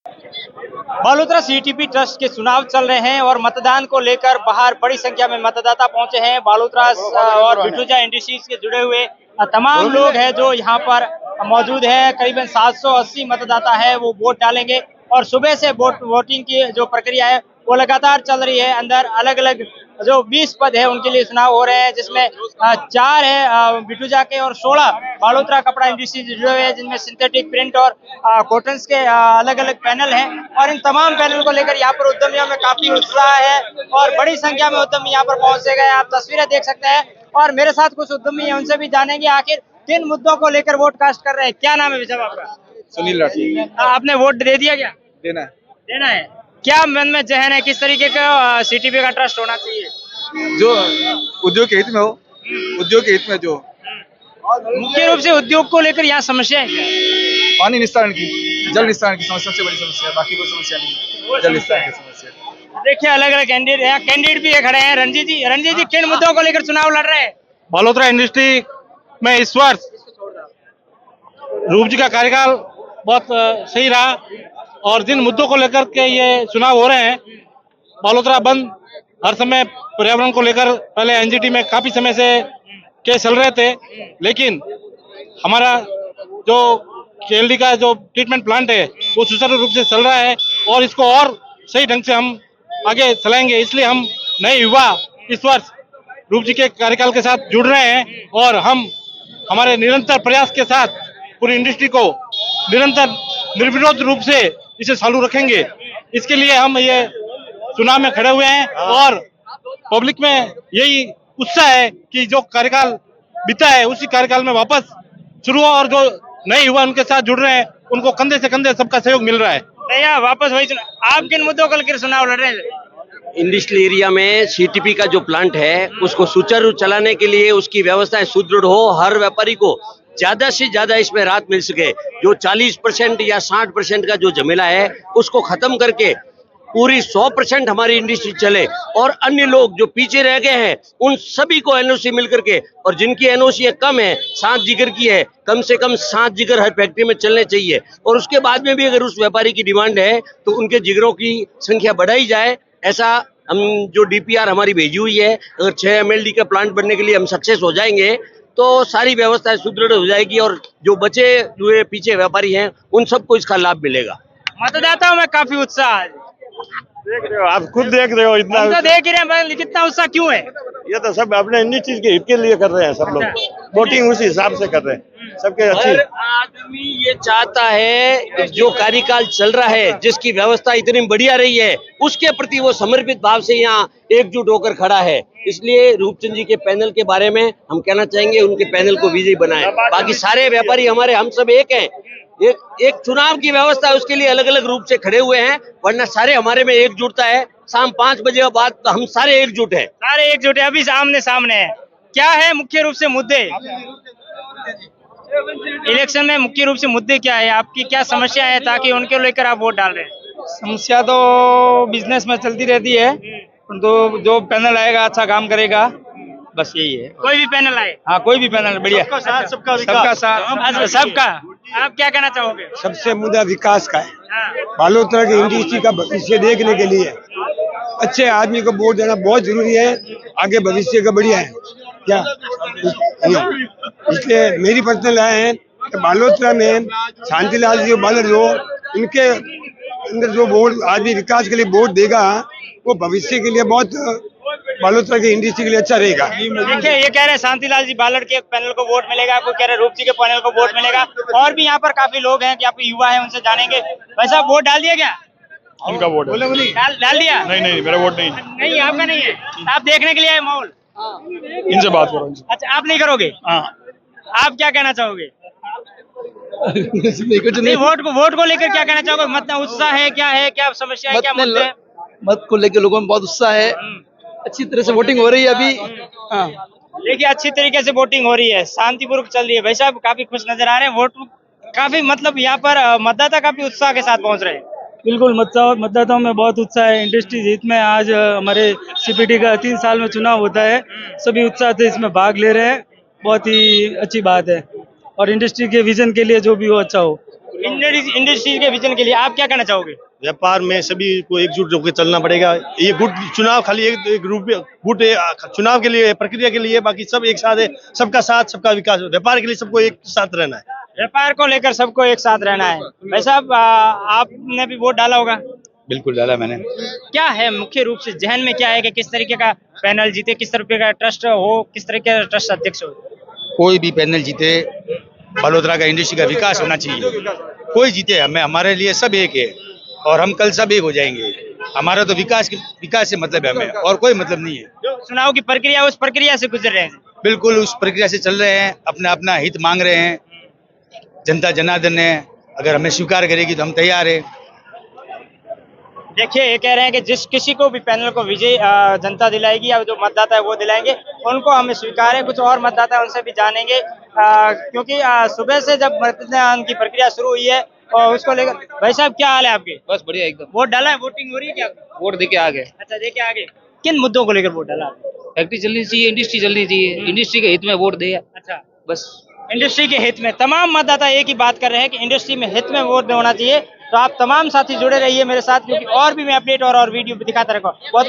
Balotra CTP trust के चुनाव चल रहे हैं और मतदान को लेकर बाहर बड़ी संख्या में मतदाता पहुंचे हैं। बालोतरा और बिटूजा इंडस्ट्रीज के जुड़े हुए तमाम लोग हैं जो यहाँ पर मौजूद हैं। करीबन 780 मतदाता है वो वोट डालेंगे और सुबह से वोटिंग की जो प्रक्रिया है वो लगातार चल रही है। अंदर अलग अलग जो 20 पद है उनके लिए चुनाव हो रहे हैं, जिसमें 4 है बिटूजा के और 16 बालोतरा कपड़ा इंडस्ट्री जुड़े हुए हैं, जिनमें सिंथेटिक प्रिंट और कॉटन्स के अलग अलग पैनल हैं। और इन तमाम पैनल को लेकर यहाँ पर उद्यमियों में काफी उत्साह है और बड़ी संख्या में उद्यमी यहाँ पर पहुंचे गए। आप तस्वीरें देख सकते हैं और मेरे साथ कुछ उद्यमी है, उनसे भी जानेंगे आखिर किन मुद्दों को लेकर वोट कास्ट कर रहे हैं। क्या नाम है साहब आपका? सुनील राठी। आपने वोट दे दिया? क्या देना है? क्या मन में जहन है, किस तरीके का सीटीपी का ट्रस्ट होना चाहिए? जो उद्योग के हित में हो, उद्योग के हित में जो मुख्य रूप से उद्योग को लेकर यहाँ समस्या है क्या? पानी निस्तारण की, जल निस्तारण की समस्या सबसे बड़ी समस्या है, बाकी कोई समस्या नहीं। जल निस्तारण की समस्या। देखिए अलग अलग कैंडिडेट भी खड़े हैं। रणजीत जी किन मुद्दों को लेकर चुनाव लड़ रहे हैं? बालोतरा इंडस्ट्री में इस वर्ष रूप जी का कार्यकाल बहुत सही रहा और जिन मुद्दों को लेकर के ये चुनाव हो रहे हैं, बालोतरा बंद हर समय पर्यावरण को लेकर पहले एनजीटी में काफी समय से केस चल रहे थे, लेकिन हमारा जो केएलडी का जो ट्रीटमेंट प्लांट है वो सुचारू रूप से चल रहा है और इसको और सही ढंग से हम आगे चलाएंगे। इसलिए हम नए युवा इस वर्ष रूप जी के कार्यकाल के साथ जुड़ रहे हैं और हम हमारे निरंतर प्रयास के साथ पूरी इंडस्ट्री को निरंतर निर्विरोध रूप से इसे चालू रखेंगे। इसके लिए हम ये चुनाव में खड़े हुए हैं और पब्लिक में यही उत्साह है कि जो कार्यकाल बीता है उसी कार्यकाल में वापस शुरू हो और जो नए युवा उनके साथ जुड़ रहे हैं उनको कंधे से कंधे सबका सहयोग मिल रहा है। भैया वापस वही आप किन मुद्दों को लेकर चुनाव लड़ रहे हैं? इंडस्ट्रियल एरिया में सीटीपी का जो प्लांट है उसको सुचारू चलाने के लिए उसकी व्यवस्थाएं सुदृढ़ हो, हर व्यापारी को ज्यादा से ज्यादा इसमें राहत मिल सके। जो 40% या 60% का जो झमेला है उसको खत्म करके पूरी 100% हमारी इंडस्ट्री चले और अन्य लोग जो पीछे रह गए हैं उन सभी को एनओसी मिल करके, और जिनकी एनओसी कम है 7 जिगर की है, कम से कम 7 जिगर हर फैक्ट्री में चलने चाहिए। और उसके बाद में भी अगर उस व्यापारी की डिमांड है तो उनके जिगरों की संख्या बढ़ाई जाए। ऐसा हम जो डीपीआर हमारी भेजी हुई है, अगर 6 MLD का प्लांट बनने के लिए हम सक्सेस हो जाएंगे तो सारी व्यवस्थाएं सुदृढ़ हो जाएगी और जो बचे हुए पीछे व्यापारी हैं उन सबको इसका लाभ मिलेगा। मतदाताओं में काफी उत्साह है। देख रहे हो, आप खुद देख रहे हो, इतना तो देख ही रहे हैं, कितना उत्साह क्यों है? ये तो सब अपने इंडस्ट्री के हित के लिए कर रहे हैं। सब लोग वोटिंग उसी हिसाब से कर रहे हैं, सबके अच्छी। हर आदमी ये चाहता है जो कार्यकाल चल रहा है, जिसकी व्यवस्था इतनी बढ़िया रही है, उसके प्रति वो समर्पित भाव से यहाँ एकजुट होकर खड़ा है। इसलिए रूपचंद जी के पैनल के बारे में हम कहना चाहेंगे उनके पैनल को विजयी बनाएं। बाकी सारे व्यापारी हमारे हम सब एक हैं। एक चुनाव की व्यवस्था है, उसके लिए अलग अलग रूप से खड़े हुए हैं, वरना सारे हमारे में एकजुटता है। शाम 5 बजे बाद तो हम सारे एकजुट हैं। सारे एकजुट है, अभी सामने सामने है। क्या है मुख्य रूप से मुद्दे इलेक्शन में? मुख्य रूप से मुद्दे क्या है, आपकी क्या समस्या है ताकि उनके लेकर आप वोट डाल रहे हैं? समस्या तो बिजनेस में चलती रहती है, तो जो पैनल आएगा अच्छा काम करेगा, बस यही है। कोई भी पैनल आए? हाँ, कोई भी पैनल बढ़िया। सबका साथ। सबका। आप क्या कहना चाहोगे? सबसे मुद्दा विकास का है। हाँ। बालोतरा की इंडस्ट्री का भविष्य देखने के लिए अच्छे आदमी को वोट देना बहुत जरूरी है, आगे भविष्य का बढ़िया है क्या। इसलिए मेरी पर्सनल राय है कि बालोतरा में शांतिलाल जी बालर जो इनके अंदर जो वोट आदमी विकास के लिए वोट देगा वो भविष्य के लिए बहुत बालोतरा की इंडस्ट्री के लिए अच्छा रहेगा। देखिए ये कह रहे हैं शांतिलाल जी बालर के पैनल को वोट मिलेगा, कोई कह रहे रूप जी के पैनल को वोट मिलेगा, और भी यहाँ पर काफी लोग हैं, यहाँ पे युवा है, उनसे जानेंगे। वैसा वोट डाल दिया क्या? उनका वोट है। डाल दिया? नहीं, मेरा वोट नहीं। नहीं आपका नहीं है, आप देखने के लिए आए माहौल? इनसे बात करो। अच्छा आप नहीं करोगे? हाँ। आप क्या कहना चाहोगे? नहीं, वोट को लेकर क्या कहना चाहोगे? मतलब उत्साह है, क्या है, क्या समस्या है, क्या मुद्दे हैं? मत को लेकर लोगों में बहुत उत्साह है, अच्छी तरह से वोटिंग हो रही है अभी। हाँ, देखिए अच्छी तरीके से वोटिंग हो रही है, शांतिपूर्वक चल रही है। भाई साहब काफी खुश नजर आ रहे हैं, वोट काफी मतलब यहाँ पर मतदाता काफी उत्साह के साथ पहुंच रहे हैं। बिल्कुल मतदाताओं में बहुत उत्साह है। इंडस्ट्री जीत में आज हमारे सीपीटी का 3 साल में चुनाव होता है, सभी उत्साह से इसमें भाग ले रहे हैं, बहुत ही अच्छी बात है। और इंडस्ट्री के विजन के लिए जो भी हो अच्छा हो। इंडस्ट्री के विजन के लिए आप क्या कहना चाहोगे? व्यापार में सभी को एकजुट होकर चलना पड़ेगा। ये गुट चुनाव खाली एक ग्रुप गुट चुनाव के लिए प्रक्रिया के लिए, बाकी सब एक साथ है। सबका साथ सबका विकास। व्यापार के लिए सबको एक साथ रहना है। व्यापार को लेकर सबको एक साथ रहना है। भाई साहब आपने भी वोट डाला होगा? बिल्कुल डाला मैंने। क्या है मुख्य रूप से जहन में क्या है कि किस तरीके का पैनल जीते, किस तरीके का ट्रस्ट हो, किस तरीके का ट्रस्ट अध्यक्ष हो? कोई भी पैनल जीते, बड़ोदरा का इंडस्ट्री का विकास होना चाहिए। कोई जीते, हमारे लिए सब एक है और हम कल सब एक हो जाएंगे। हमारा तो विकास से मतलब है, हमें और कोई मतलब नहीं है। जो चुनाव की प्रक्रिया उस प्रक्रिया से गुजर रहे हैं। बिल्कुल उस प्रक्रिया से चल रहे हैं, अपना अपना हित मांग रहे हैं। जनता जनार्दन है, अगर हमें स्वीकार करेगी तो हम तैयार है। देखिए ये कह रहे हैं कि जिस किसी को भी पैनल को विजय जनता दिलाएगी या जो मतदाता है वो दिलाएंगे, उनको हमें स्वीकार है। कुछ और मतदाता है उनसे भी जानेंगे क्योंकि सुबह से जब मतदान की प्रक्रिया शुरू हुई है और उसको लेकर। भाई साहब क्या हाल है आपके? बस बढ़िया एकदम। वोट डाला है? वोटिंग हो रही है क्या? वोट देके आ गए। अच्छा देके आगे। किन मुद्दों को लेकर वोट डाला? फैक्ट्री चलनी चाहिए, इंडस्ट्री चलनी चाहिए, इंडस्ट्री के हित में वोट दे। अच्छा बस इंडस्ट्री के हित में। तमाम मतदाता एक ही बात कर रहे हैं कि इंडस्ट्री में हित में वोट होना चाहिए। तो आप तमाम साथी जुड़े रहिए मेरे साथ क्योंकि और भी मैं अपडेट और वीडियो दिखाता रहूंगा। बहुत